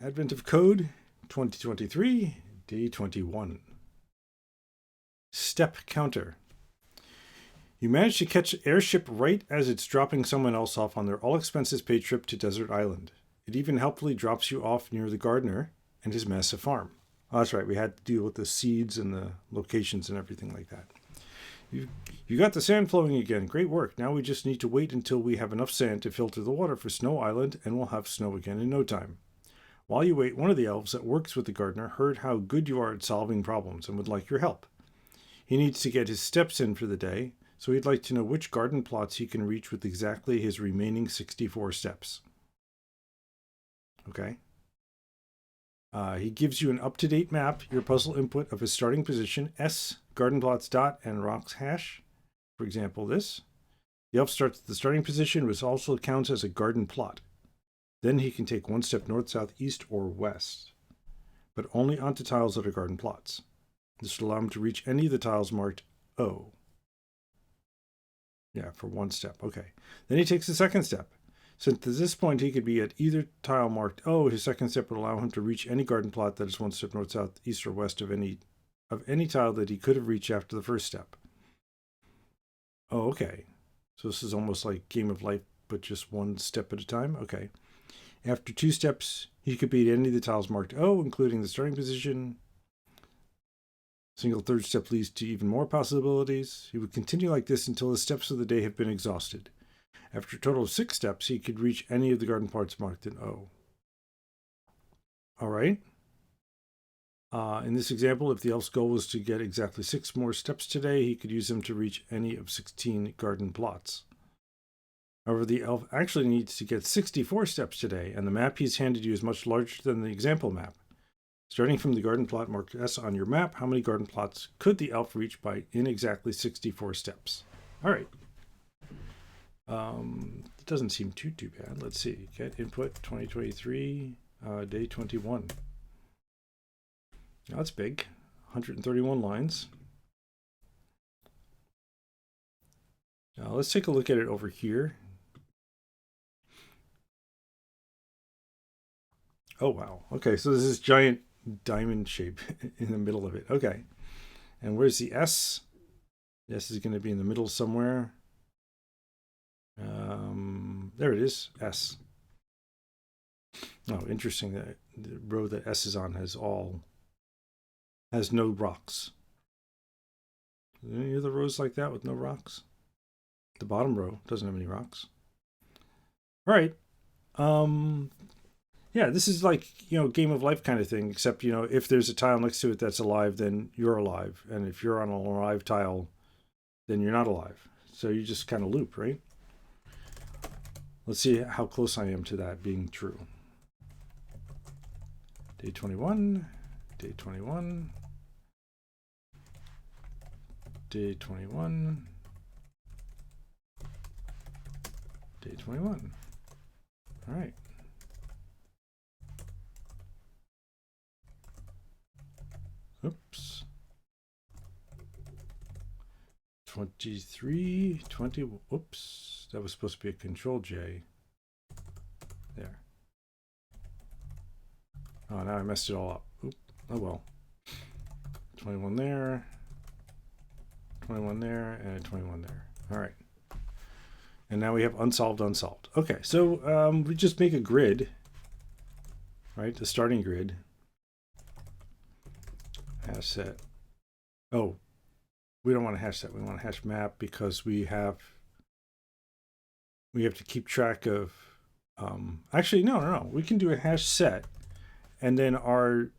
Advent of Code 2023, day 21. Step counter. You manage to catch airship right as it's dropping someone else off on their all-expenses-paid trip to Desert Island. It even helpfully drops you off near the gardener and his massive farm. Oh, that's right, we had to deal with the seeds and the locations and everything like that. You got the sand flowing again. Great work. Now we just need to wait until we have enough sand to filter the water for Snow Island, and we'll have snow again in no time. While you wait, one of the elves that works with the gardener heard how good you are at solving problems and would like your help. He needs to get his steps in for the day, so he'd like to know which garden plots he can reach with exactly his remaining 64 steps. Okay. He gives you an up-to-date map, your puzzle input of his starting position, S, garden plots dot, and rocks hash. For example, this. The elf starts at the starting position, which also counts as a garden plot. Then he can take one step north, south, east, or west, but only onto tiles that are garden plots. This will allow him to reach any of the tiles marked O. Yeah, for one step. Okay. Then he takes the second step. Since at this point he could be at either tile marked O, his second step would allow him to reach any garden plot that is one step north, south, east, or west of any tile that he could have reached after the first step. Oh, okay. So this is almost like Game of Life, but just one step at a time? Okay. After 2 steps, he could be at any of the tiles marked O, including the starting position. Single third step leads to even more possibilities. He would continue like this until the steps of the day have been exhausted. After a total of 6 steps, he could reach any of the garden parts marked in O. All right. In this example, if the elf's goal was to get exactly 6 more steps today, he could use them to reach any of 16 garden plots. However, the elf actually needs to get 64 steps today, and the map he's handed you is much larger than the example map. Starting from the garden plot marked S on your map, how many garden plots could the elf reach in exactly 64 steps? All right. It doesn't seem too bad. Let's see. Get input 2023, day 21. Now that's big. 131 lines. Now let's take a look at it over here. Oh, wow. Okay, so there's this giant diamond shape in the middle of it. Okay. And where's the S? The S is going to be in the middle somewhere. There it is, S. Oh, interesting that the row that S is on has no rocks. Any other rows like that with no rocks? The bottom row doesn't have any rocks. All right. Yeah, this is like, Game of Life kind of thing, except, if there's a tile next to it that's alive, then you're alive. And if you're on an alive tile, then you're not alive. So you just kind of loop, right? Let's see how close I am to that being true. Day 21, day 21, day 21, day 21. All right. Oops. 23, 20, whoops. That was supposed to be a Control J. There. Oh, now I messed it all up. Oop. Oh well. 21 there, 21 there, and 21 there. All right. And now we have unsolved. Okay, so we just make a grid, right? The starting grid. Hash set. Oh, we don't want a hash set. We want a hash map because we have to keep track of. Actually, no. We can do a hash set, and then our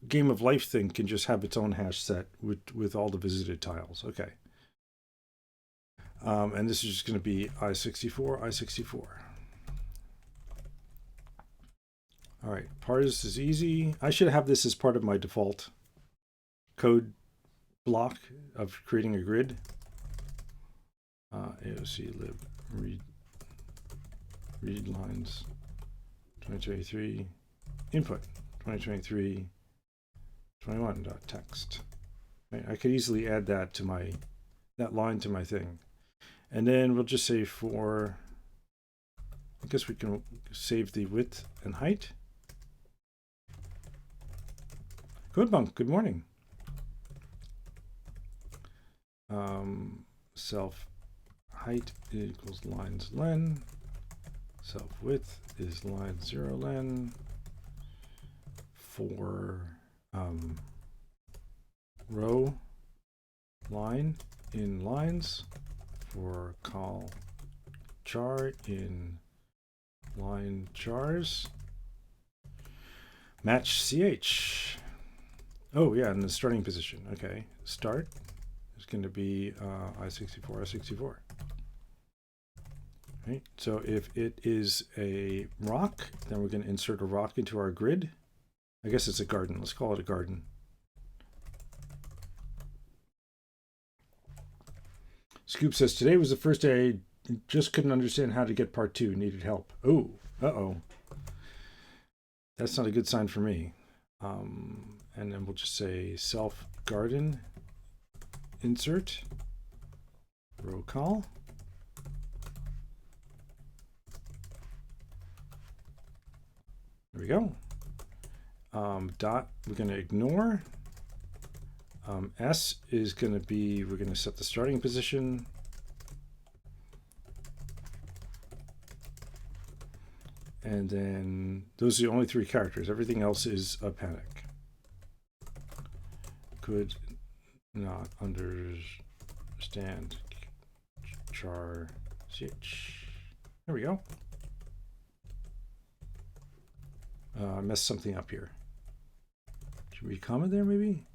Game of Life thing can just have its own hash set with all the visited tiles. Okay. And this is just going to be I64. All right, parse is easy. I should have this as part of my default code block of creating a grid. AOC lib read lines 2023 input 2023 21.text. Right, I could easily add that line to my thing. And then we'll just say I guess we can save the width and height. Codebunk, good morning. Self height equals lines len. Self width is line 0 len. For row line in lines, for call char in line chars. Match ch. Oh yeah, in the starting position. Okay, start is going to be I64 I64. Right. So if it is a rock, then we're going to insert a rock into our grid. I guess it's a garden. Let's call it a garden. Scoop says, today was the first day I just couldn't understand how to get part 2. Needed help. Oh, uh-oh. That's not a good sign for me. And then we'll just say self garden insert row call. There we go. Dot, we're going to ignore. S is going to be, we're going to set the starting position. And then those are the only 3 characters. Everything else is a panic. Could not understand char ch. There we go. I messed something up here. Should we comment there maybe?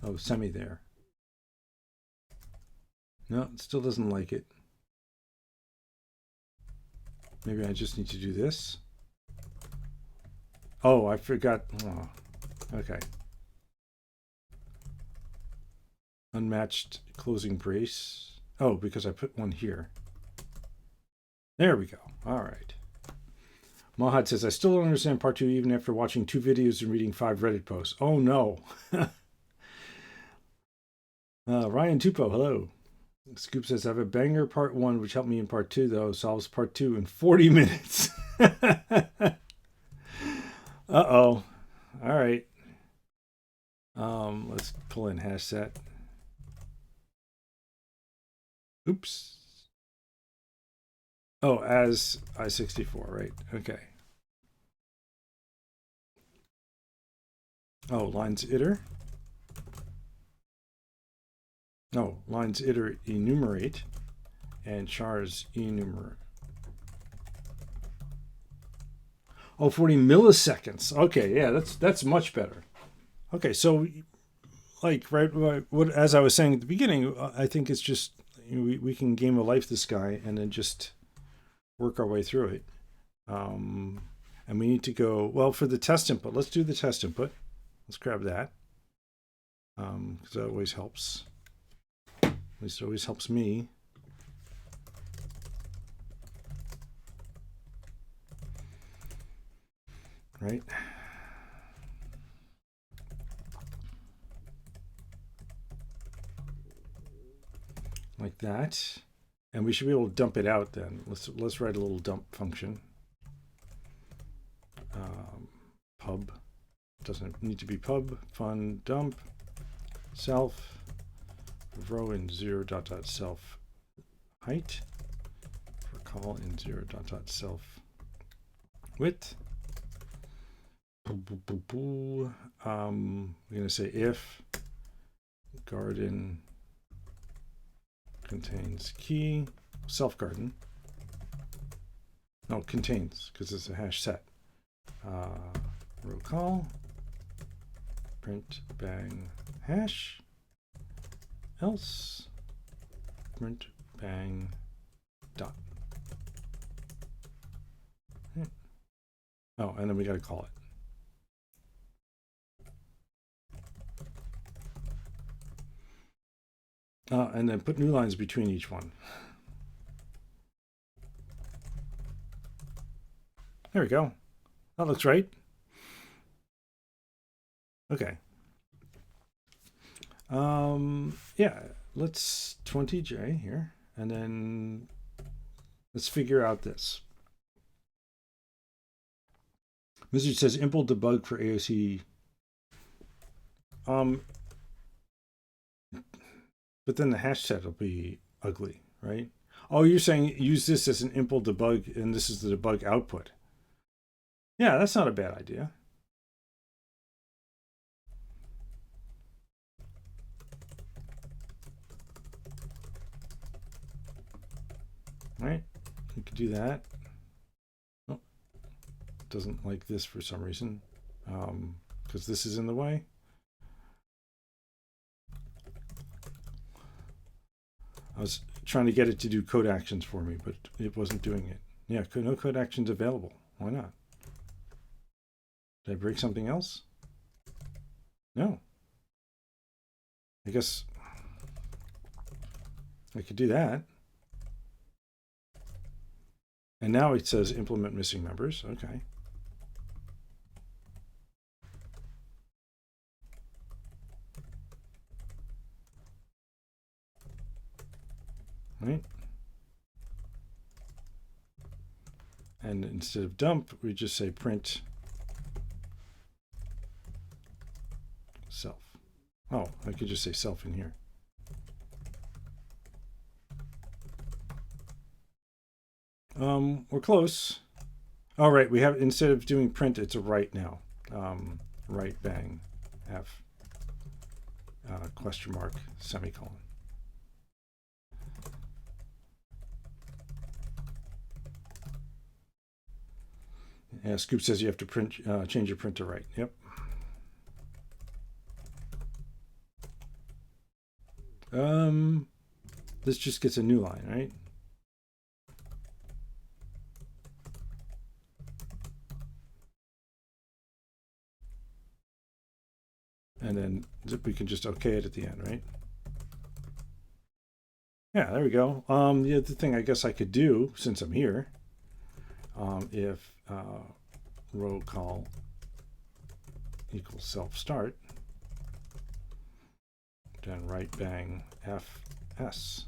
Oh, semi there. No, it still doesn't like it. Maybe I just need to do this. Oh, I forgot. Oh, okay. Unmatched closing brace. Oh, because I put one here. There we go. All right. Mahad says, I still don't understand part 2 even after watching 2 videos and reading 5 Reddit posts. Oh no. Ryan Tupo, hello. Scoop says, I have a banger part 1, which helped me in part 2, though. Solves part 2 in 40 minutes. Uh-oh. All right. Let's pull in hash set. Oops. Oh, as I64, right? Okay. Oh, lines iter. No, lines iter enumerate and chars enumerate. Oh, 40 milliseconds. Okay, yeah, that's much better. Okay, so like right what as I was saying at the beginning, I think it's just we can game of life this guy and then just work our way through it. And we need to go, well, for the test input, let's do the test input. Let's grab that. Because that always helps. At least it always helps me. Right? Like that. And we should be able to dump it out then. Let's write a little dump function. Pub. Doesn't need to be pub. Fun dump. Self. Row in 0 dot dot self height. For call in 0 dot dot self width. We're going to say if garden contains key, self garden. No, contains, because it's a hash set. Row call, print bang hash, else print bang dot. Oh, and then we got to call it. And then put new lines between each one. There we go. That looks right. Okay. Yeah, let's 20J here, and then let's figure out this. Wizard says impl debug for AOC but then the hash set will be ugly, right? Oh, you're saying use this as an impl debug, and this is the debug output. Yeah, that's not a bad idea. Right? You could do that. Oh, doesn't like this for some reason, because this is in the way. I was trying to get it to do code actions for me, but it wasn't doing it. Yeah, no code actions available. Why not? Did I break something else? No. I guess I could do that. And now it says implement missing members. Okay. Right. And instead of dump, we just say print self. Oh, I could just say self in here. We're close. All right, we have, instead of doing print, it's a write now. Write bang f question mark semicolon. Yeah, Scoop says you have to print, change your print to write. Yep. This just gets a new line, right? And then we can just okay it at the end, right? Yeah, there we go. The other thing I guess I could do, since I'm here, if row call equals self start, then write bang fs.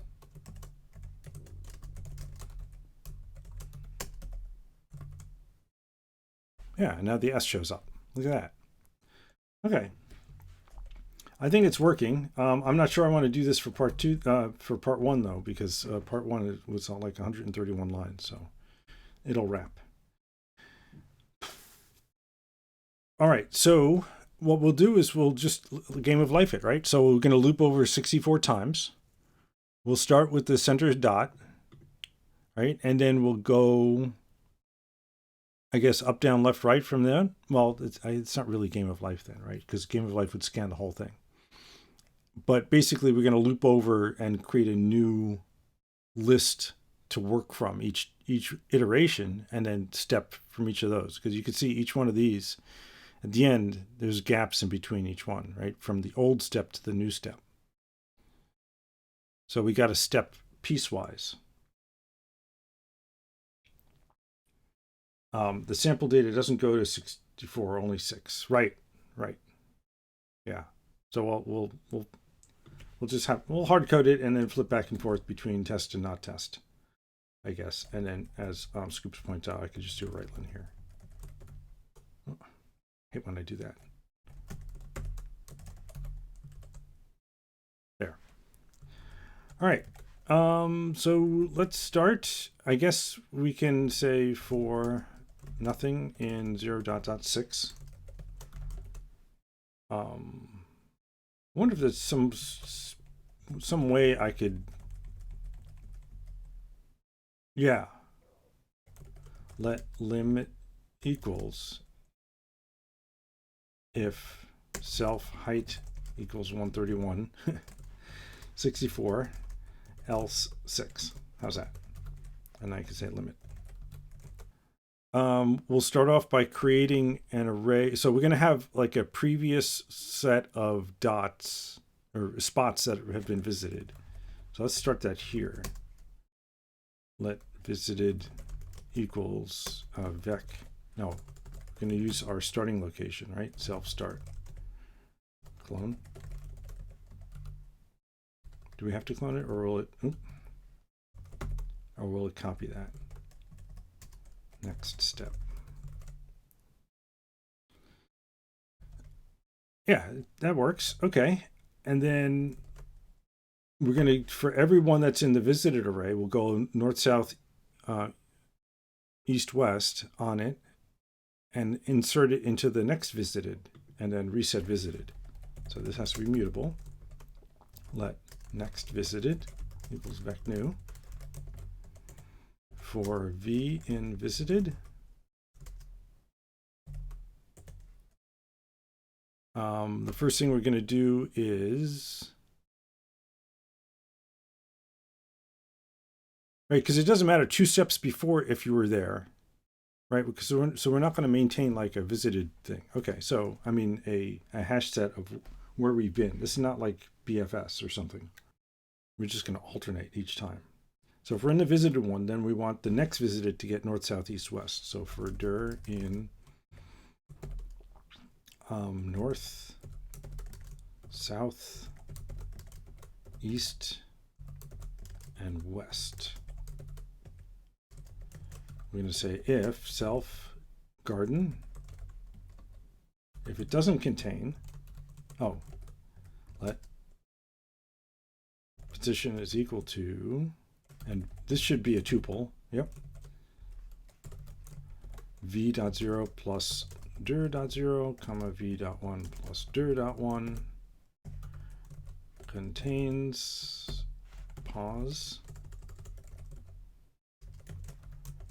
Yeah, now the S shows up. Look at that. Okay. I think it's working. I'm not sure I want to do this for part two, for part one though, because part one was like 131 lines, so it'll wrap. All right, so what we'll do is we'll just game of life it, right? So we're going to loop over 64 times. We'll start with the center dot, right? And then we'll go, I guess, up, down, left, right from there. Well, it's not really game of life then, right? Because game of life would scan the whole thing. But basically, we're going to loop over and create a new list to work from each iteration, and then step from each of those. Because you can see each one of these, at the end, there's gaps in between each one, right? From the old step to the new step. So we got to step piecewise. The sample data doesn't go to 64, only 6. Right. Yeah. So we'll just have, we'll hard code it and then flip back and forth between test and not test, I guess. And then as Scoops points out, I could just do a right line here. Oh, I hate when I do that. There. All right. So let's start. I guess we can say for nothing in 0.6. I wonder if there's some way I could, yeah, let limit equals if self height equals 131, 64, else 6. How's that? And I can say limit. We'll start off by creating an array. So we're going to have like a previous set of dots or spots that have been visited. So let's start that here. Let visited equals vec. No, we're going to use our starting location, right? Self start. Clone. Do we have to clone it, or will it? Or will it copy that? Next step. Yeah, that works. Okay. And then we're going to, for everyone that's in the visited array, we'll go north, south, east, west on it and insert it into the next visited and then reset visited. So this has to be mutable. Let next visited equals vec new. For v in visited, the first thing we're going to do is, right, because it doesn't matter 2 steps before if you were there, right? Because so we're not going to maintain like a visited thing. Okay, so I mean a hash set of where we've been. This is not like BFS or something. We're just going to alternate each time. So if we're in the visited one, then we want the next visited to get north, south, east, west. So for dir in north, south, east, and west, we're going to say if self garden, if it doesn't contain, let position is equal to, and this should be a tuple, yep, v.0 plus dir.0, comma v.1 plus dir.1 contains pause.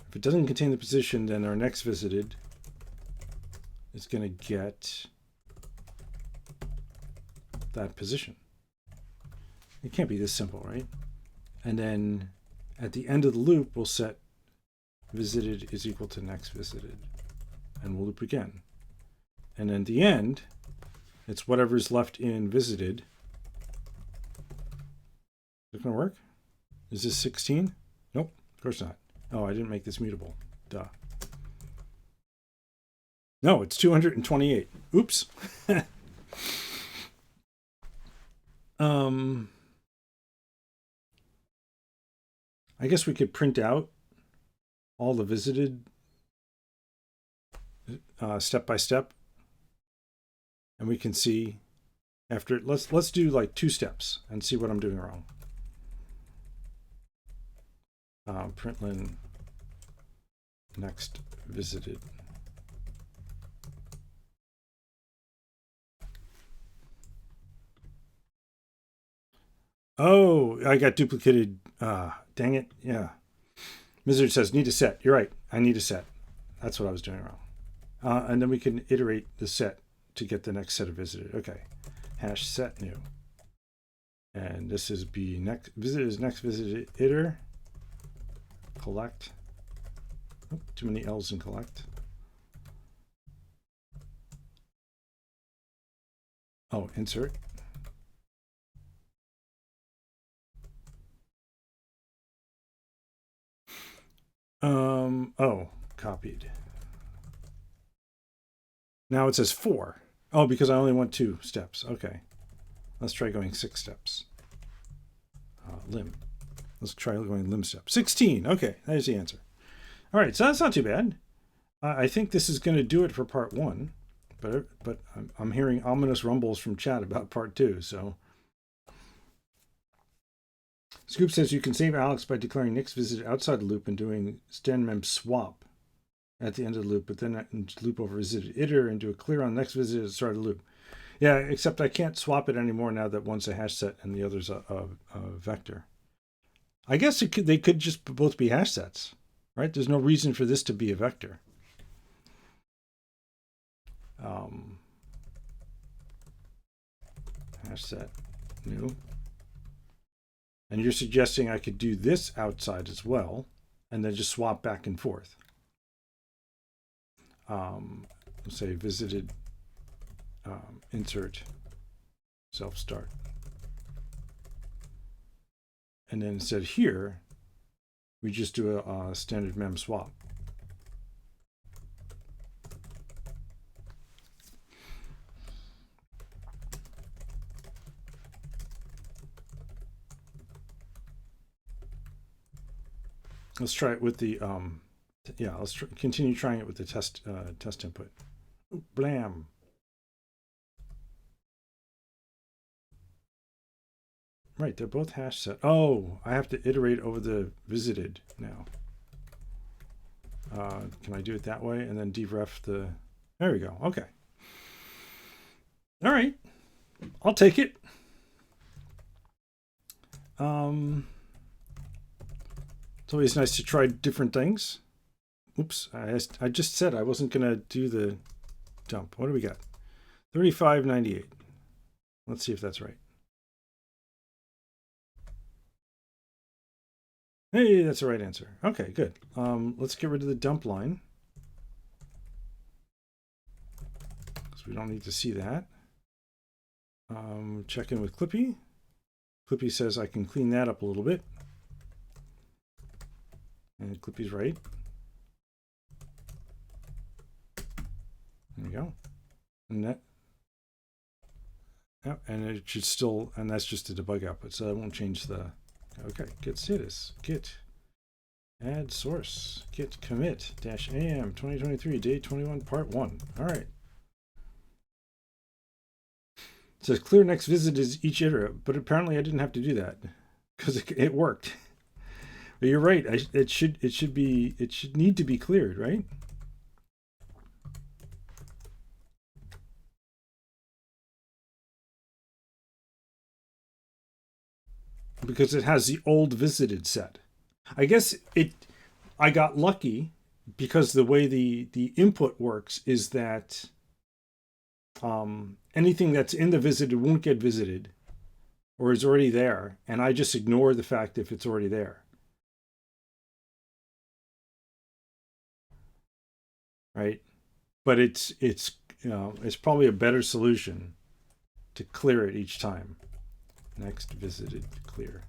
If it doesn't contain the position, then our next visited is going to get that position. It can't be this simple, right? And then at the end of the loop, we'll set visited is equal to next visited, and we'll loop again. And then at the end, it's whatever's left in visited. Is it going to work? Is this 16? Nope, of course not. Oh, I didn't make this mutable. Duh. No, it's 228. Oops. I guess we could print out all the visited step by step, and we can see after. Let's do like 2 steps and see what I'm doing wrong. Println next visited. Oh, I got duplicated. Dang it. Yeah. Mizzard says, need a set. You're right. I need a set. That's what I was doing wrong. And then we can iterate the set to get the next set of visited. Okay. Hash set new. And this is be next visited is next visited iter. Collect. Oh, too many L's in collect. Oh, insert. Oh, copied. Now it says 4. Oh, because I only want 2 steps. Okay. Let's try going 6 steps. Lim. Let's try going lim step. 16. Okay, there's the answer. All right, so that's not too bad. I think this is going to do it for part 1, but I'm hearing ominous rumbles from chat about part 2, so. Scoop says you can save Alex by declaring next visit outside the loop and doing stand-mem swap at the end of the loop, but then loop over visited iter and do a clear on next visit at the start of the loop. Yeah, except I can't swap it anymore now that one's a hash set and the other's a vector. I guess they could just both be hash sets, right? There's no reason for this to be a vector. Hash set new. And you're suggesting I could do this outside as well, and then just swap back and forth. Let's say visited insert self start. And then instead here, we just do a standard mem swap. Let's try it with the, yeah, let's continue trying it with the test input. Blam. right, they're both hash set. Oh, I have to iterate over the visited now. Can I do it that way and then deref the, there we go. Okay. All right. I'll take it. It's always nice to try different things. Oops, I just said I wasn't going to do the dump. What do we got? 35.98. Let's see if that's right. Hey, that's the right answer. Okay, good. Let's get rid of the dump line, because we don't need to see that. Check in with Clippy. Clippy says I can clean that up a little bit. And Clippy's right. There we go. And that, yeah, and it should still, and that's just a debug output, so I won't change the, okay, git status, git add source, git commit -am 2023 day 21 part 1. All right. It says clear next visit is each iterative, but apparently I didn't have to do that because it worked. But you're right. It should need to be cleared, right? Because it has the old visited set. I guess I got lucky because the way the input works is that anything that's in the visited won't get visited or is already there, and I just ignore the fact if it's already there. Right? But it's probably a better solution to clear it each time. Next visited clear.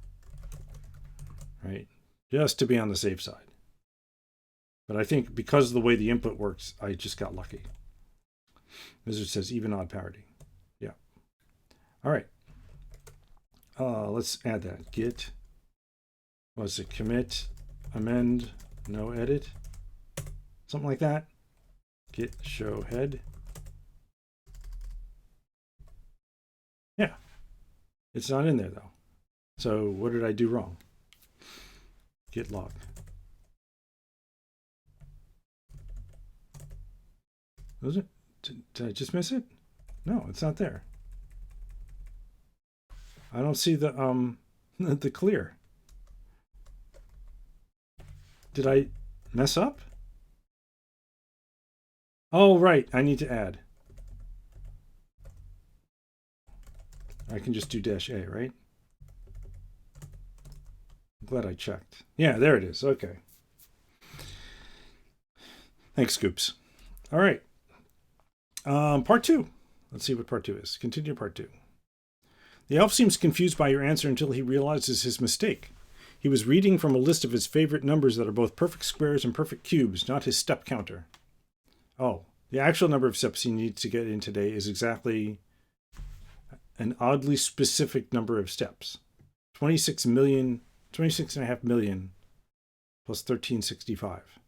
Right? Just to be on the safe side. But I think because of the way the input works, I just got lucky. Wizard says even odd parity. Yeah. All right. Let's add that. Git. Was it commit, amend, no edit? Something like that. Git show head. Yeah. It's not in there though. So what did I do wrong? Git log. Was it? Did I just miss it? No, it's not there. I don't see the the clear. Did I mess up? Oh, right. I need to add. I can just do -a, right? I'm glad I checked. Yeah, there it is. Okay. Thanks, Scoops. All right. Part 2. Let's see what part 2 is. Continue part 2. The elf seems confused by your answer until he realizes his mistake. He was reading from a list of his favorite numbers that are both perfect squares and perfect cubes, not his step counter. Oh, the actual number of steps he needs to get in today is exactly an oddly specific number of steps. 26.5 million plus 1365.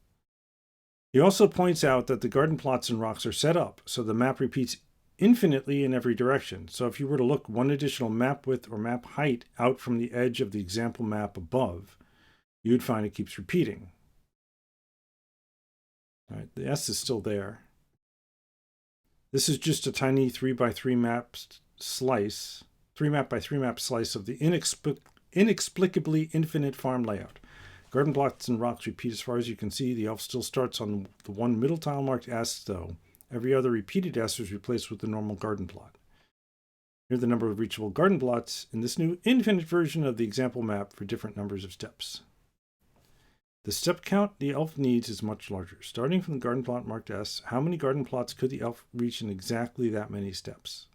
He also points out that the garden plots and rocks are set up so the map repeats infinitely in every direction. So if you were to look one additional map width or map height out from the edge of the example map above, you'd find it keeps repeating. All right, the S is still there. This is just a tiny 3x3 map slice, 3 map by 3 map slice of the inexplicably infinite farm layout. Garden plots and rocks repeat as far as you can see. The elf still starts on the one middle tile marked S, though. Every other repeated S is replaced with the normal garden plot. Here are the number of reachable garden plots in this new infinite version of the example map for different numbers of steps. The step count the elf needs is much larger. Starting from the garden plot marked S, how many garden plots could the elf reach in exactly that many steps?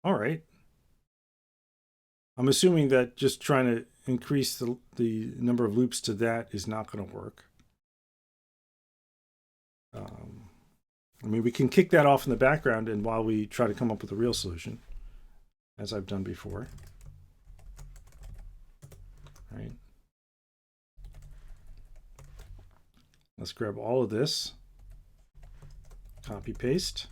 All right. I'm assuming that just trying to increase the number of loops to that is not going to work. I mean, we can kick that off in the background and while we try to come up with a real solution, as I've done before. Right. Let's grab all of this. Copy paste.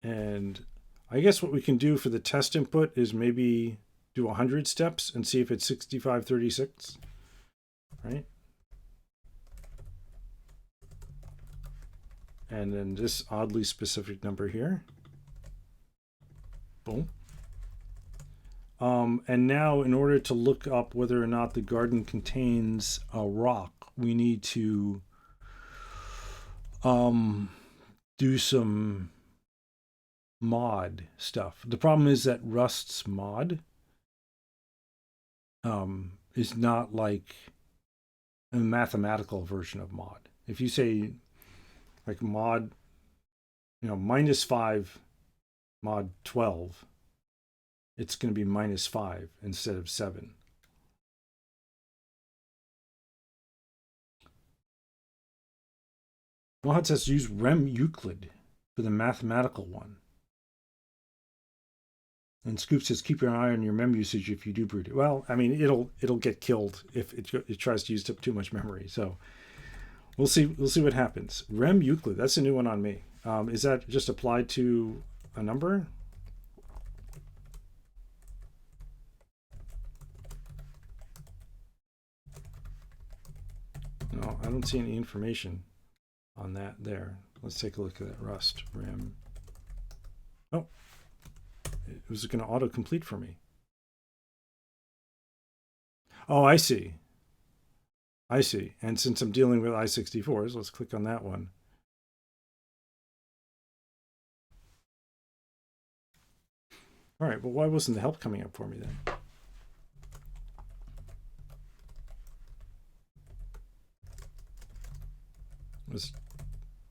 And I guess what we can do for the test input is maybe do 100 steps and see if it's 6536, right? And then this oddly specific number here. Boom. And now in order to look up whether or not the garden contains a rock, we need to do some mod stuff. The problem is that Rust's mod is not like a mathematical version of mod. If you say like mod, -5 mod 12, it's going to be -5 instead of 7. Mod says use Rem Euclid for the mathematical one. And Scoop says keep your eye on your mem usage if you do brood it. Well, I mean, it'll get killed if it tries to use up too much memory. So we'll see what happens. Rem Euclid, that's a new one on me. Is that just applied to a number? No, I don't see any information on that there. Let's take a look at that Rust Rem. Oh, it was going to autocomplete for me. Oh, I see. I see. And since I'm dealing with i64s, let's click on that one. All right, well, why wasn't the help coming up for me then?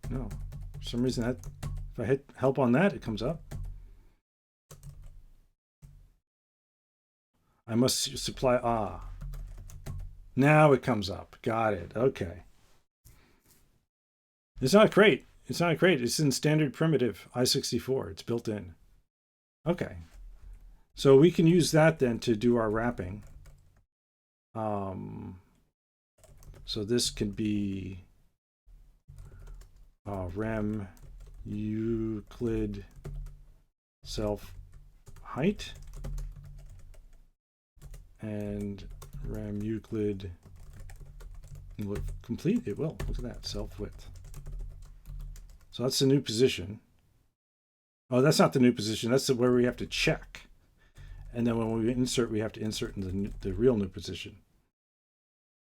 No, for some reason that if I hit help on that, it comes up. I must supply now it comes up. Got it. Okay. It's not great. It's not great. It's in standard primitive i64. It's built in. Okay. So we can use that then to do our wrapping. So this could be Rem Euclid self height and Rem Euclid look complete. It will. Look at that, self width. So that's the new position. Oh, that's not the new position. That's where we have to check. And then when we insert, we have to insert in the real new position.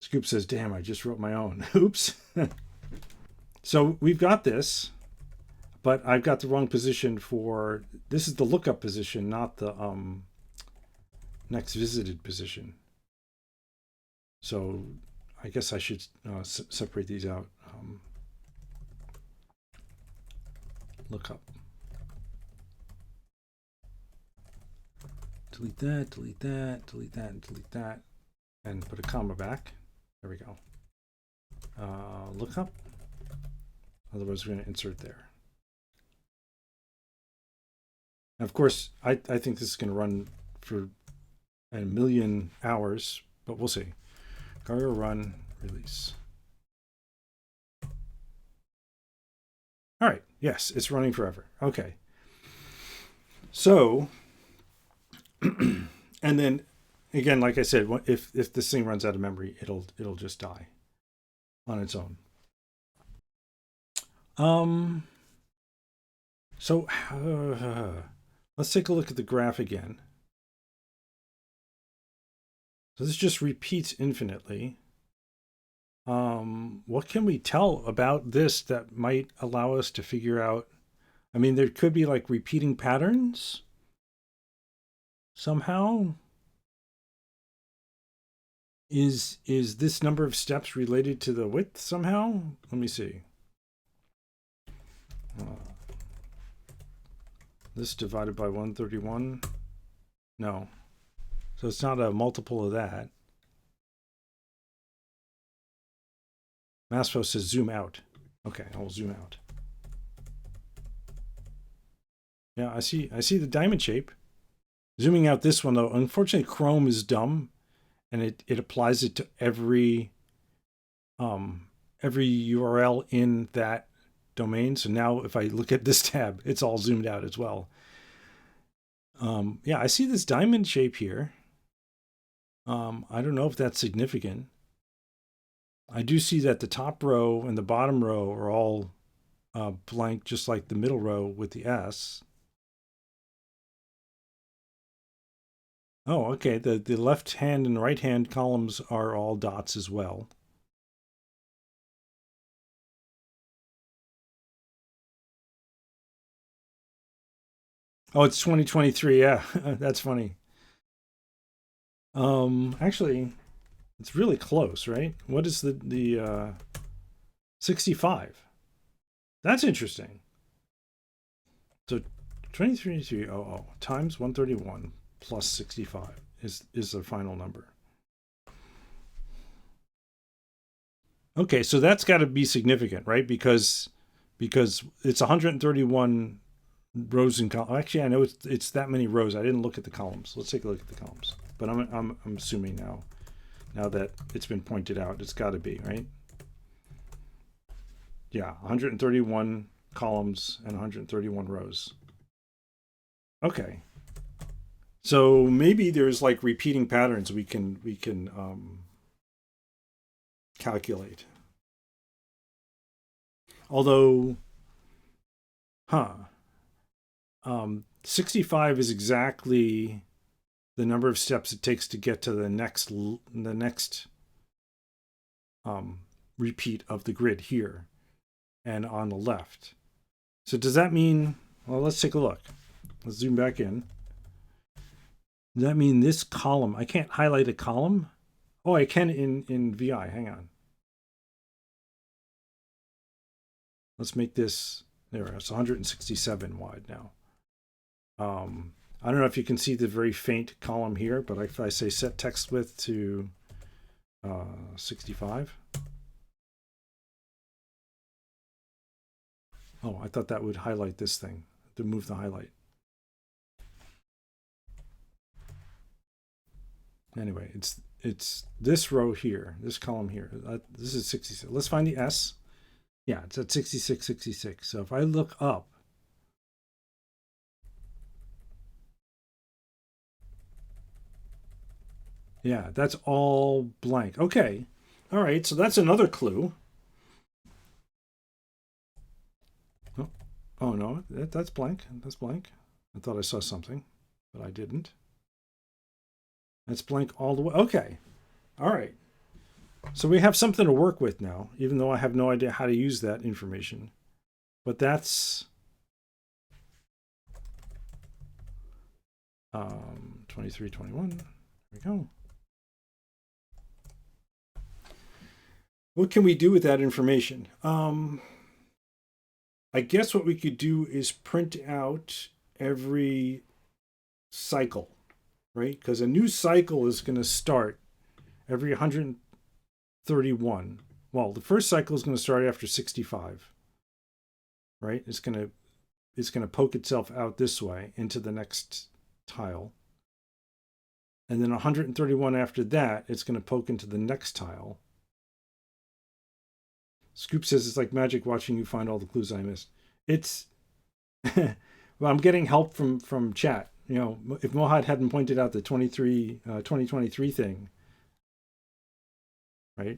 Scoop says, damn, I just wrote my own. Oops. So we've got this, but I've got the wrong position for, this is the lookup position, not the next visited position. So I guess I should separate these out. Lookup. Delete that, delete that, delete that, and delete that, and put a comma back. There we go. Lookup. Otherwise, we're going to insert there. And of course, I think this is going to run for a million hours, but we'll see. Cargo run, release. All right. Yes, it's running forever. Okay. So, and then again, like I said, if this thing runs out of memory, it'll just die on its own. So let's take a look at the graph again. So this just repeats infinitely. What can we tell about this that might allow us to figure out? I mean, there could be like repeating patterns somehow. Is this number of steps related to the width somehow? Let me see. This divided by 131? No. So it's not a multiple of that. Maspo says zoom out. Okay, I will zoom out. Yeah, I see the diamond shape. Zooming out this one though, unfortunately Chrome is dumb and it applies it to every every URL in that domain. So now if I look at this tab, it's all zoomed out as well. Yeah, I see this diamond shape here. I don't know if that's significant. I do see that the top row and the bottom row are all blank, just like the middle row with the S. Oh, okay. The left hand and right hand columns are all dots as well. Oh, it's 2023. Yeah, that's funny. Actually, it's really close, right? What is the 65? That's interesting. So 23,300 times 131 plus 65 is the final number. Okay, so that's got to be significant, right? Because it's 131 rows and columns. Actually, I know it's that many rows. I didn't look at the columns. Let's take a look at the columns. But I'm assuming now that it's been pointed out, it's got to be, right? Yeah, 131 columns and 131 rows. Okay. So maybe there's like repeating patterns we can calculate. Although, 65 is exactly the number of steps it takes to get to the next repeat of the grid here and on the left. So does that mean, well, let's take a look. Let's zoom back in. Does that mean this column, I can't highlight a column? Oh, I can in VI, hang on. Let's make this, there, it's 167 wide now. I don't know if you can see the very faint column here, but if I say set text width to 65. Oh, I thought that would highlight this thing, to move the highlight. Anyway, it's this row here, this column here. This is 66. Let's find the S. Yeah, it's at 66, 66. So if I look up, yeah, that's all blank. Okay. All right, so that's another clue. Oh no, that's blank. That's blank. I thought I saw something, but I didn't. That's blank all the way. Okay. All right. So we have something to work with now, even though I have no idea how to use that information. But that's 23, 21. There we go. What can we do with that information? I guess what we could do is print out every cycle, right? Because a new cycle is going to start every 131. Well, the first cycle is going to start after 65, right? It's going to poke itself out this way into the next tile. And then 131 after that, it's going to poke into the next tile. Scoop says it's like magic watching you find all the clues I missed. It's well, I'm getting help from chat. You know, if Mohad hadn't pointed out the 2023 thing, right?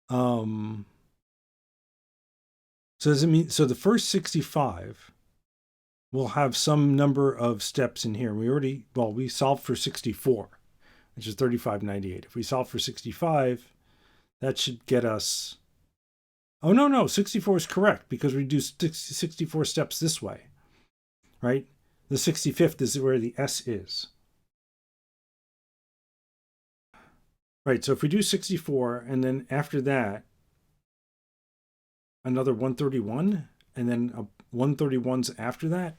So does it mean, so the first 65 will have some number of steps in here. We solved for 64, which is 3598. If we solve for 65, that should get us, oh no, 64 is correct because we do 64 steps this way, right? The 65th is where the S is. Right, so if we do 64 and then after that, another 131 and then 131's after that,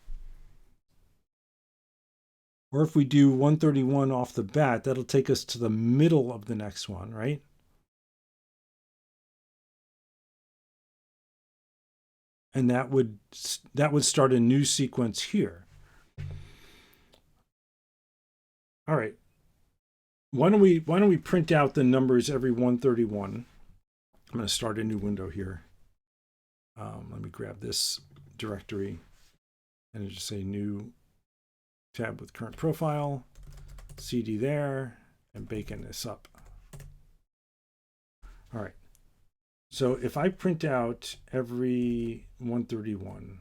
or if we do 131 off the bat, that'll take us to the middle of the next one, right? And that would start a new sequence here. All right. why don't we print out the numbers every 131? I'm going to start a new window here. Let me grab this directory and just say new tab with current profile, cd there, and bacon this up. All right. So if I print out every 131,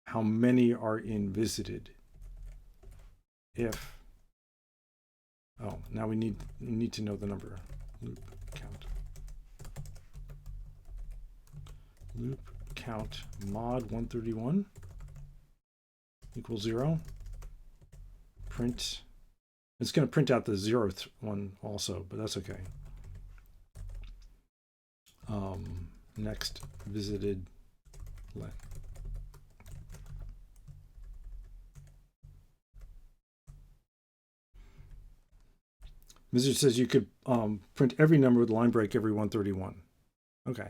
how many are in visited? If, oh, now we need to know the number. Loop count. Loop count mod 131 equals 0. Print. It's going to print out the 0th one also, but that's okay. Next visited len. Wizard says you could print every number with line break every 131. Okay.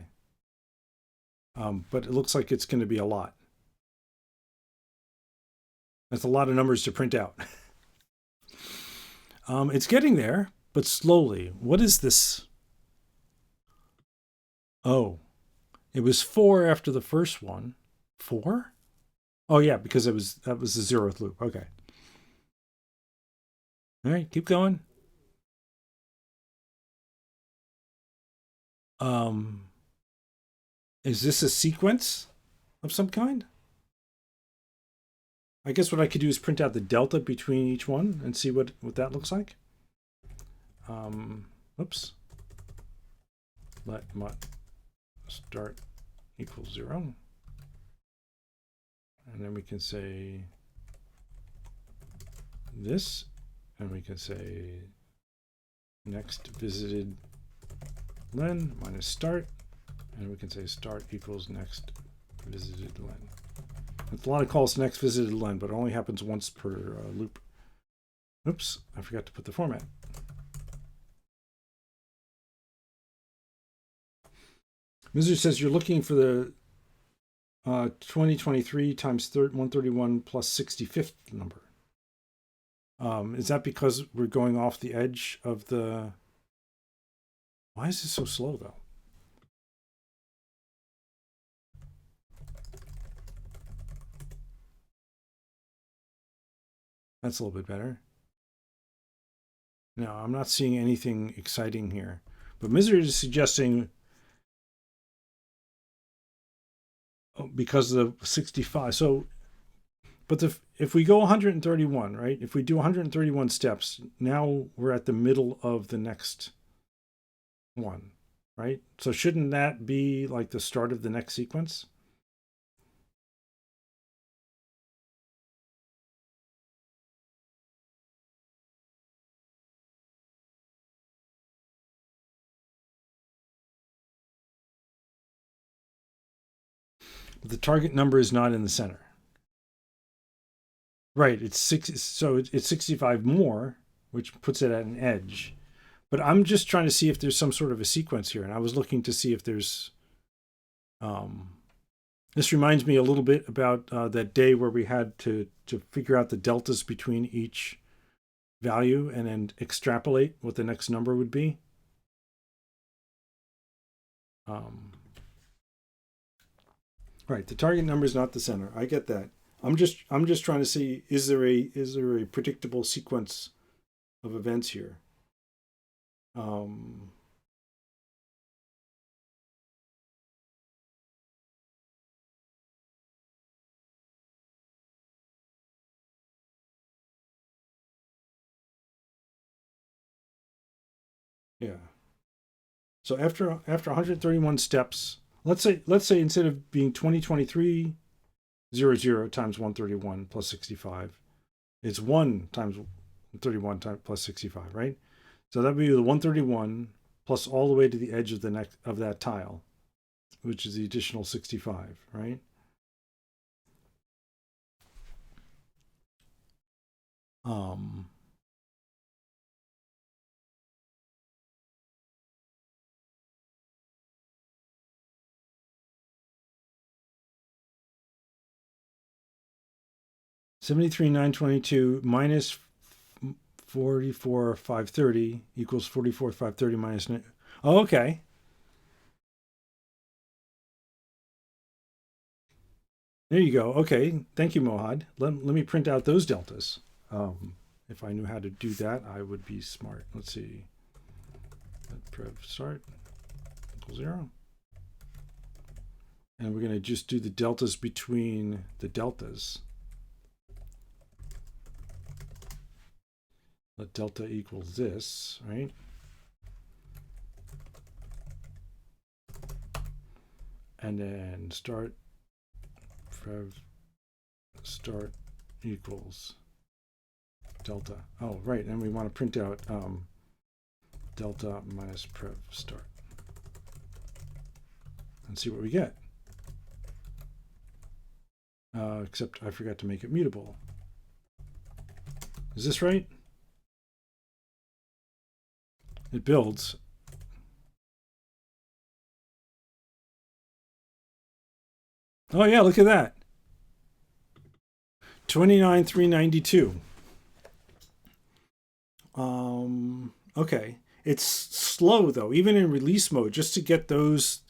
But it looks like it's going to be a lot. That's a lot of numbers to print out. It's getting there, but slowly. What is this? Oh, it was 4 after the first one. 4? Oh yeah, because that was the 0th loop. Okay. All right, keep going. Is this a sequence of some kind? I guess what I could do is print out the delta between each one and see what that looks like. Oops. Let start equals 0. And then we can say this, and we can say next visited len minus start, and we can say start equals next visited len. It's a lot of calls to next visited len, but it only happens once per loop. Oops, I forgot to put the format. Mizu says you're looking for the 2023 times 131 plus 65th number. Is that because we're going off the edge of the... Why is this so slow, though? That's a little bit better. No, I'm not seeing anything exciting here. But Misery is suggesting because of the 65. So, but if we go 131, right? If we do 131 steps, now we're at the middle of the next one, right? So shouldn't that be like the start of the next sequence? But the target number is not in the center. Right, it's 6, so it's 65 more, which puts it at an edge. But I'm just trying to see if there's some sort of a sequence here, and I was looking to see if there's this reminds me a little bit about that day where we had to figure out the deltas between each value and then extrapolate what the next number would be. Right, the target number is not the center. I get that. I'm just trying to see, is there a predictable sequence of events here? Yeah. So after 131 steps, let's say instead of being 2023 00 times 131 plus 65, it's 1 times 31 times plus 65, right? So that would be the 131 plus all the way to the edge of the next of that tile, which is the additional 65, right? Um, $73,922 minus 44,530 equals 44,530 minus 9. Oh, okay. There you go. Okay. Thank you, Mohad. Let me print out those deltas. If I knew how to do that, I would be smart. Let's see. Let prev start equals 0. And we're going to just do the deltas between the deltas. Let delta equal this, right? And then start prev start equals delta. Oh, right. And we want to print out delta minus prev start and see what we get. Except I forgot to make it mutable. Is this right? It builds. Oh yeah, look at that. 29,392. Okay. It's slow though, even in release mode, just to get this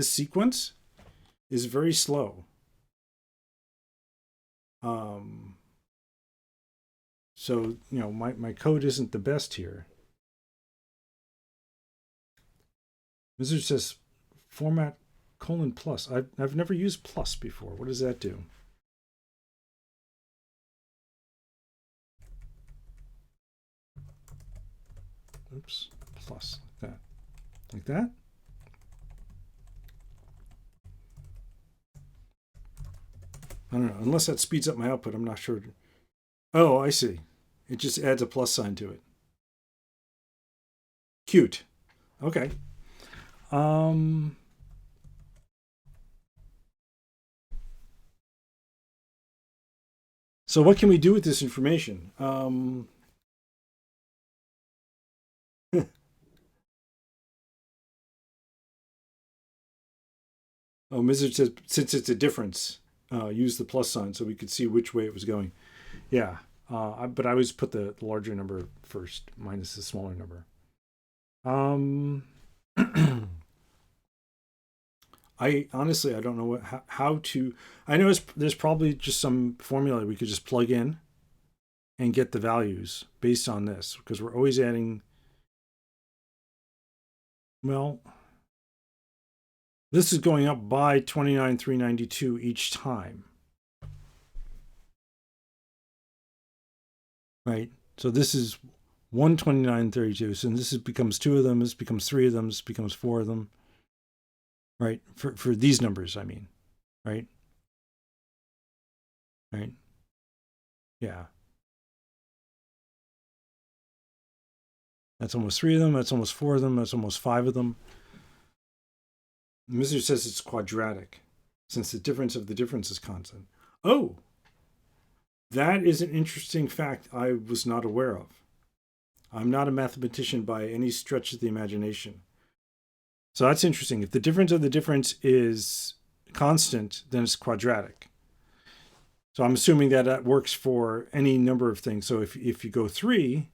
sequence is very slow. So, you know, my code isn't the best here. Wizard says format :+ I've never used plus before. What does that do? Oops, plus like that. Like that? I don't know. Unless that speeds up my output, I'm not sure. Oh, I see. It just adds a plus sign to it. Cute. Okay. So what can we do with this information? Oh, Mizard says, since it's a difference, use the plus sign so we could see which way it was going. Yeah, but I always put the larger number first minus the smaller number. I honestly, I don't know how to. I know there's probably just some formula we could just plug in and get the values based on this, because we're always adding. Well, this is going up by 29,392 each time. Right? So this is 129.32. So this becomes 2 of them, this becomes 3 of them, this becomes 4 of them. Right? For these numbers, I mean. Right? Right? Yeah. That's almost 3 of them, that's almost 4 of them, that's almost 5 of them. The Wizard says it's quadratic, since the difference of the difference is constant. Oh! That is an interesting fact I was not aware of. I'm not a mathematician by any stretch of the imagination. So that's interesting. If the difference of the difference is constant, then it's quadratic. So I'm assuming that works for any number of things. So if you go 3,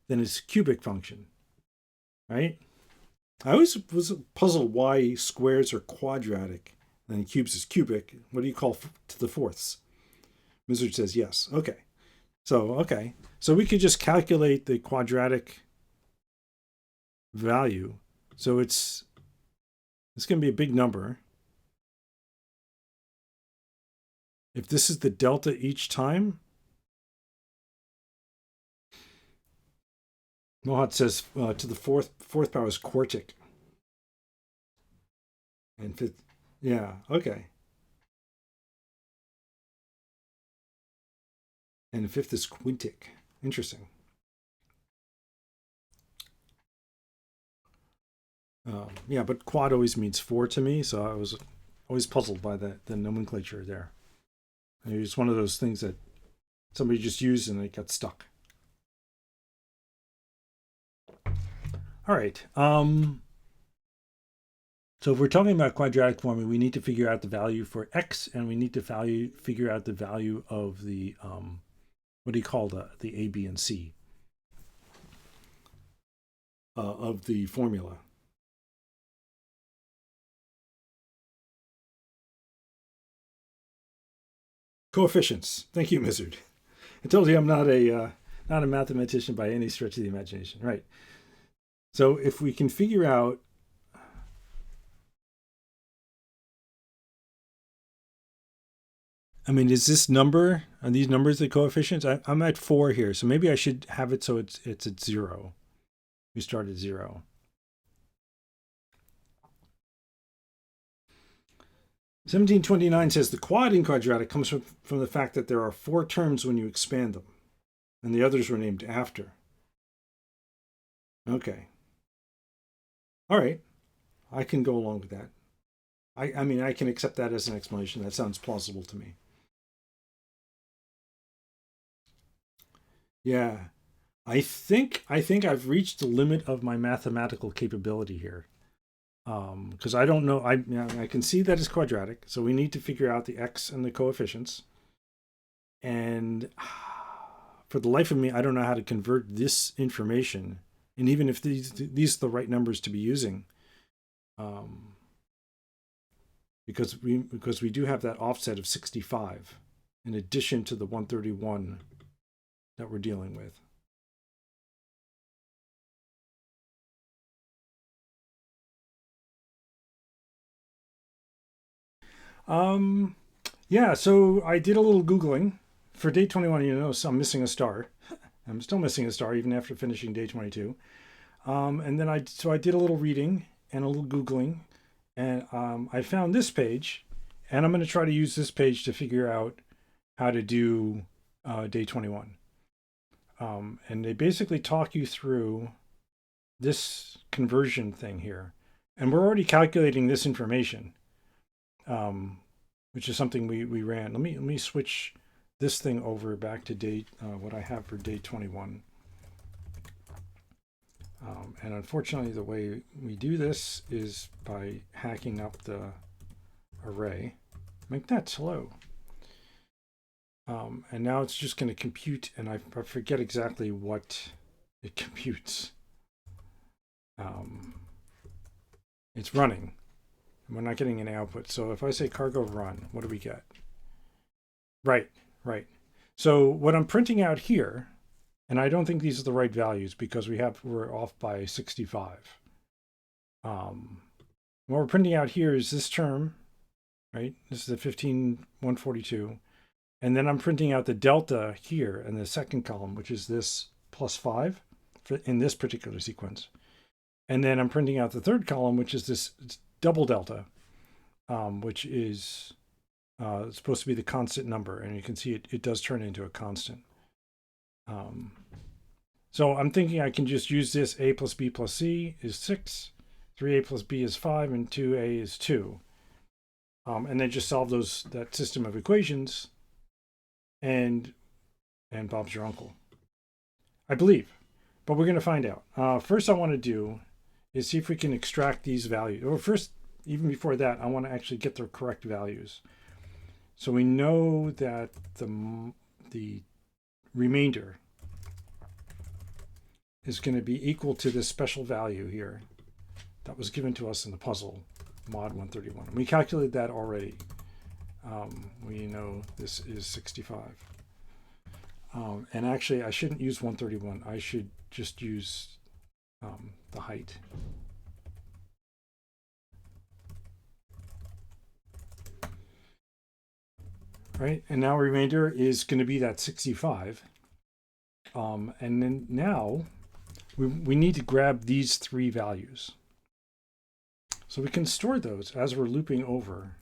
then it's a cubic function, right? I always was puzzled why squares are quadratic and cubes is cubic. What do you call to the fourths? Wizard says yes. Okay. So we could just calculate the quadratic value. So it's going to be a big number. If this is the delta each time, Mohat says to the fourth power is quartic. And fifth, yeah, okay. And the fifth is quintic. Interesting. Yeah, but quad always means 4 to me, so I was always puzzled by the nomenclature there. It's one of those things that somebody just used and it got stuck. All right. So if we're talking about quadratic forming, we need to figure out the value for x, and we need to figure out the value of the what do you call the a, b, and c. of the formula. Coefficients. Thank you, Mizzard. I told you I'm not a mathematician by any stretch of the imagination, right? So if we can figure out I mean, is this number, are these numbers the coefficients? I'm at 4 here, so maybe I should have it so it's at 0. We start at 0. 1729 says the quad quadratic comes from the fact that there are 4 terms when you expand them, and the others were named after. Okay. All right. I can go along with that. I mean, I can accept that as an explanation. That sounds plausible to me. Yeah. I think I've reached the limit of my mathematical capability here. Because I don't know, I can see that it's quadratic, so we need to figure out the x and the coefficients. And for the life of me, I don't know how to convert this information. And even if these are the right numbers to be using, because we do have that offset of 65 in addition to the 131 that we're dealing with. Yeah, so I did a little Googling. For day 21, you know, so I'm missing a star. I'm still missing a star even after finishing day 22. And then I did a little reading and a little Googling, and I found this page, and I'm going to try to use this page to figure out how to do day 21. And they basically talk you through this conversion thing here. And we're already calculating this information, which is something we ran. Let me switch this thing over back to day what I have for day 21. And unfortunately, the way we do this is by hacking up the array. Make that slow. And now it's just going to compute, and I forget exactly what it computes. It's running. We're not getting any output. So if I say cargo run, what do we get? Right. So what I'm printing out here, and I don't think these are the right values because we're off by 65. What we're printing out here is this term, right? This is the 15,142. And then I'm printing out the delta here in the second column, which is this plus 5 in this particular sequence. And then I'm printing out the third column, which is this double delta, which is supposed to be the constant number. And you can see it does turn into a constant. So I'm thinking I can just use this a plus b plus c is 6, 3a plus b is 5, and 2a is 2. And then just solve that system of equations, and Bob's your uncle, I believe. But we're going to find out. First I want to do is see if we can extract these values. Or first, even before that, I want to actually get the correct values. So we know that the remainder is going to be equal to this special value here that was given to us in the puzzle, mod 131. We calculated that already. We know this is 65. And actually, I shouldn't use 131. I should just use the height. Right, and now remainder is going to be that 65. And then now we need to grab these 3 values. So we can store those as we're looping over,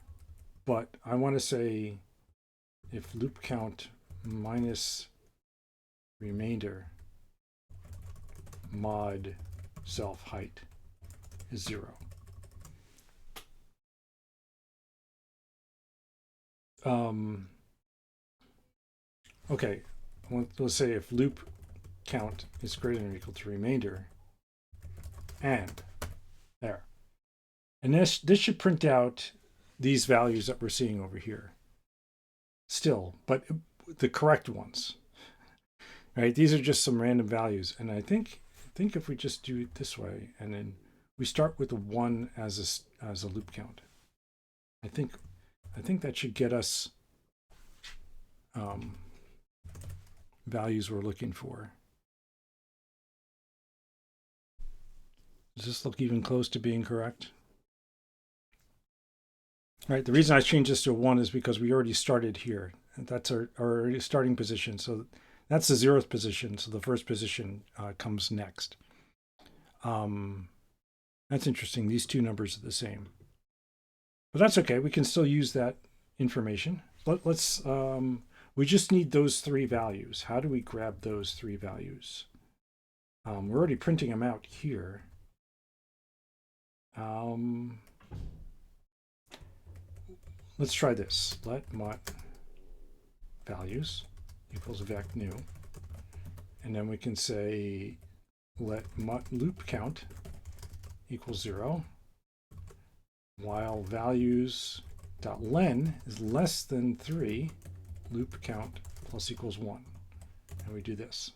but I want to say if loop count minus remainder mod self height is 0. Okay, let's say if loop count is greater than or equal to remainder, and there. And this should print out these values that we're seeing over here. Still, but the correct ones. Right? These are just some random values. And I think think if we just do it this way, and then we start with the 1 as a loop count, I think that should get us values we're looking for. Does this look even close to being correct? All right, the reason I changed this to a 1 is because we already started here. And that's our starting position. So that's the 0th position. So the first position comes next. That's interesting. These two numbers are the same. But that's okay. We can still use that information. Let's we just need those 3 values. How do we grab those 3 values? We're already printing them out here. Let's try this. Let mut values equals vec new. And then we can say let mut loop count equals 0 while values dot len is less than 3 loop count plus equals 1. And we do this.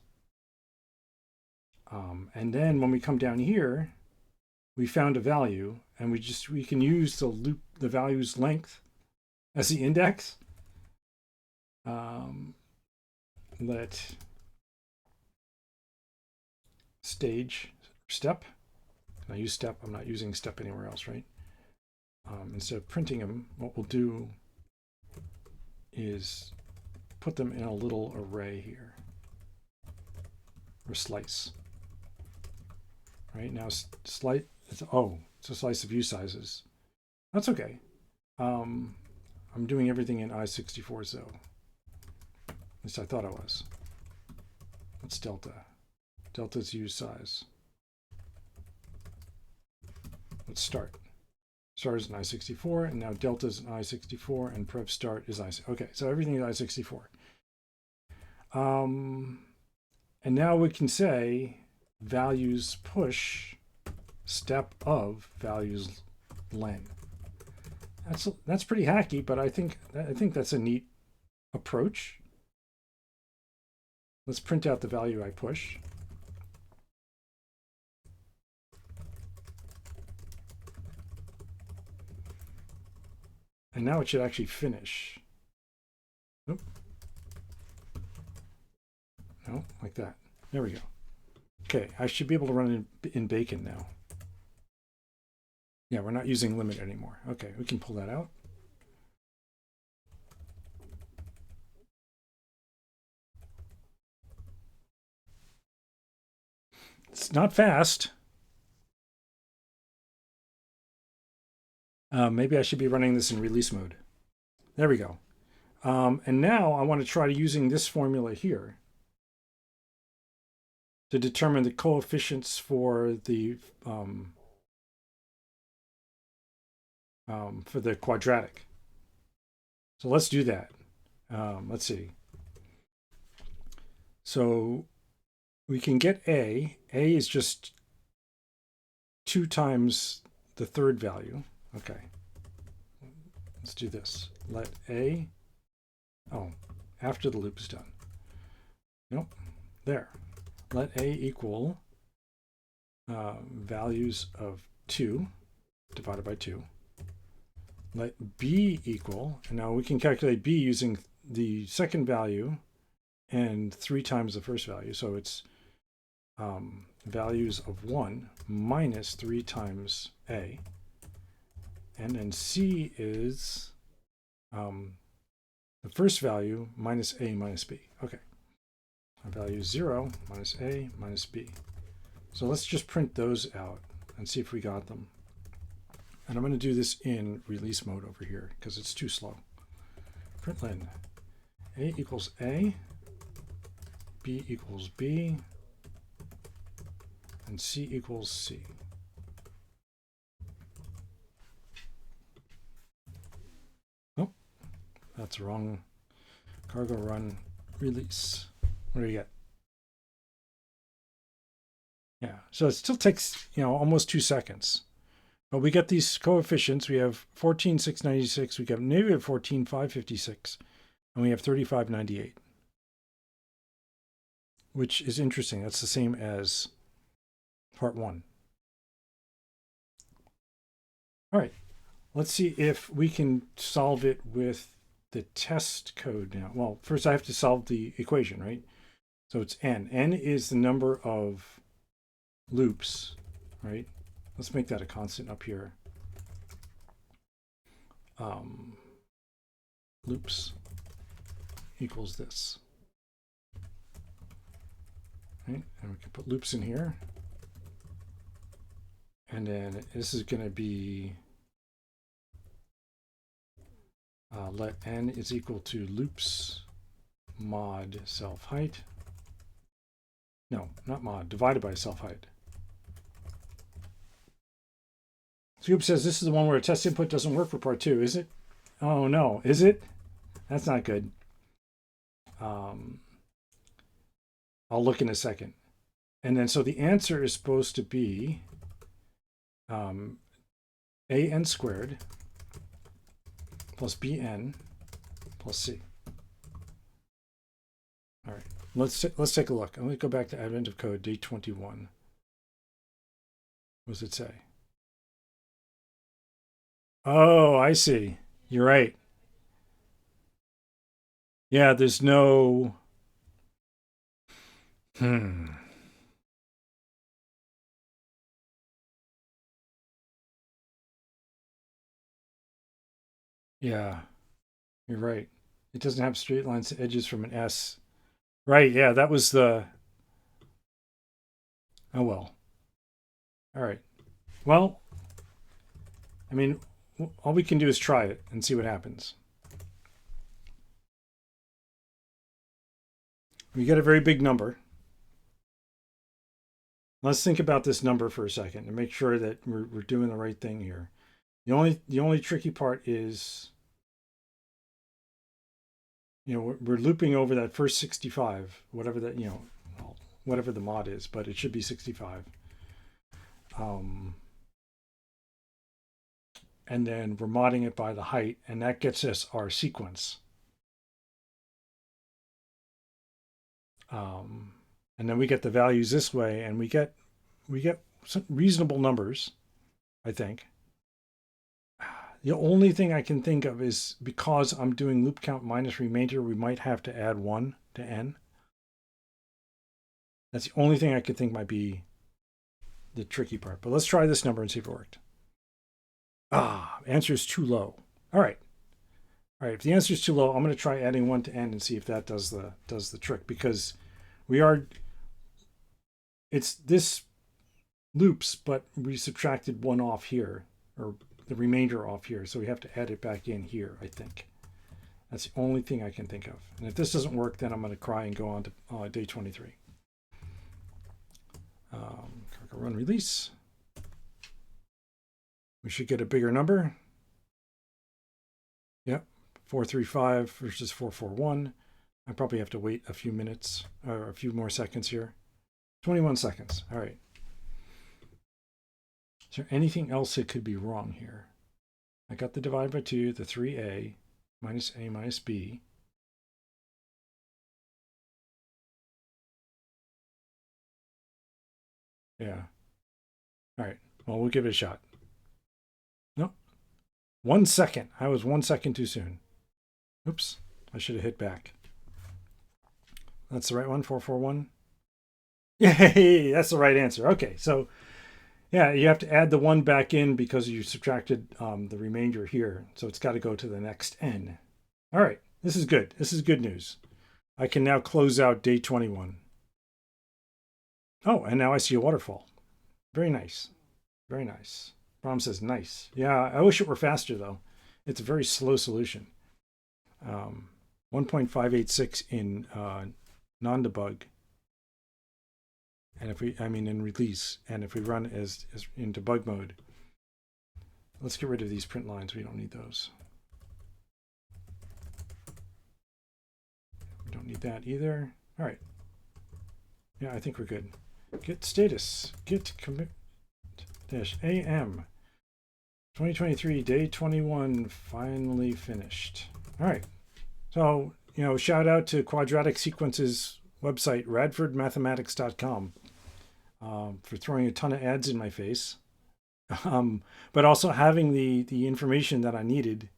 And then when we come down here, we found a value, and we can use the value's length as the index. Let stage step. Can I use step? I'm not using step anywhere else, right? Instead of printing them, what we'll do is put them in a little array here, or slice. Right now, it's a slice of usizes. That's okay. I'm doing everything in I64 though. At least I thought I was. What's delta? Delta's use size. Let's start. Start is an I64, and now delta is an I64, and prev start is I64. Okay, so everything is I64. And now we can say values push step of values len. That's pretty hacky, but I think that's a neat approach. Let's print out the value I push. And now it should actually finish. Nope. No, like that. There we go. Okay, I should be able to run in Bacon now. Yeah, we're not using limit anymore. Okay, we can pull that out. It's not fast. Maybe I should be running this in release mode. There we go. And now I want to try using this formula here to determine the coefficients for the quadratic. So let's do that. Let's see. So we can get A. A is just 2 times the 3rd value. Okay. Let's do this. Let A, after the loop is done. Nope, there. Let A equal values of 2 divided by 2. Let B equal, and now we can calculate B using the second value and 3 times the first value. So it's values of 1 minus 3 times A. And then C is the first value minus A minus B. Okay. Our value is 0 minus A minus B. So let's just print those out and see if we got them. And I'm going to do this in release mode over here because it's too slow. Println A equals A, B equals B, and C equals C. Oh, that's wrong. Cargo run release. What do you get? Yeah, so it still takes, almost 2 seconds. But we get these coefficients. We have 14,696. We got negative 14,556. And we have 3598. Which is interesting. That's the same as part 1. All right, let's see if we can solve it with the test code now. Well, first I have to solve the equation, right? So it's n. N is the number of loops, right? Let's make that a constant up here. Loops equals this. Right? And we can put loops in here. And then this is going to be let n is equal to loops mod self height. No, not mod, divided by self height. Scoop says this is the one where a test input doesn't work for part 2, is it? Oh no, is it? That's not good. I'll look in a second. And then so the answer is supposed to be an squared plus bn plus c. All right, let's take a look. I'm going to go back to Advent of Code, day 21. What does it say? Oh, I see. You're right. Yeah, there's no... Yeah, you're right. It doesn't have straight lines to edges from an S. Right, yeah, that was the... Oh, well. All right. Well, I mean, all we can do is try it and see what happens. We get a very big number. Let's think about this number for a second and make sure that we're doing the right thing here. The only tricky part is, we're looping over that first 65, whatever that, whatever the mod is, but it should be 65. And then we're modding it by the height, and that gets us our sequence. And then we get the values this way, and we get some reasonable numbers, I think. The only thing I can think of is because I'm doing loop count minus remainder, we might have to add 1 to n. That's the only thing I could think might be the tricky part. But let's try this number and see if it worked. Answer is too low. All right. All right, if the answer is too low, I'm going to try adding 1 to n and see if that does the trick, because it's this loops, but we subtracted 1 off here, or the remainder off here, so we have to add it back in here, I think. That's the only thing I can think of. And if this doesn't work, then I'm going to cry and go on to day 23. Run release. We should get a bigger number. Yep, 435 versus 441. I probably have to wait a few minutes, or a few more seconds here. 21 seconds. All right. Is there anything else that could be wrong here? I got the divide by 2, the 3a minus a minus b. Yeah. All right. Well, we'll give it a shot. Nope. 1 second. I was 1 second too soon. Oops. I should have hit back. That's the right one, 441. Yay! That's the right answer. Okay, so yeah, you have to add the 1 back in because you subtracted the remainder here. So it's got to go to the next n. All right, this is good. This is good news. I can now close out day 21. Oh, and now I see a waterfall. Very nice. Very nice. Brom says nice. Yeah, I wish it were faster though. It's a very slow solution. 1.586 in non-debug. And in release, and if we run as in debug mode, let's get rid of these print lines. We don't need those. We don't need that either. All right. Yeah, I think we're good. Git status, git commit -am. 2023, day 21, finally finished. All right. So, shout out to Quadratic Sequences website, radfordmathematics.com. for throwing a ton of ads in my face, but also having the information that I needed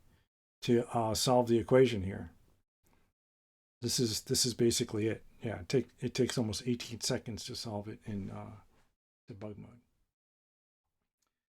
to solve the equation here. This is basically it. Yeah, it takes almost 18 seconds to solve it in debug mode.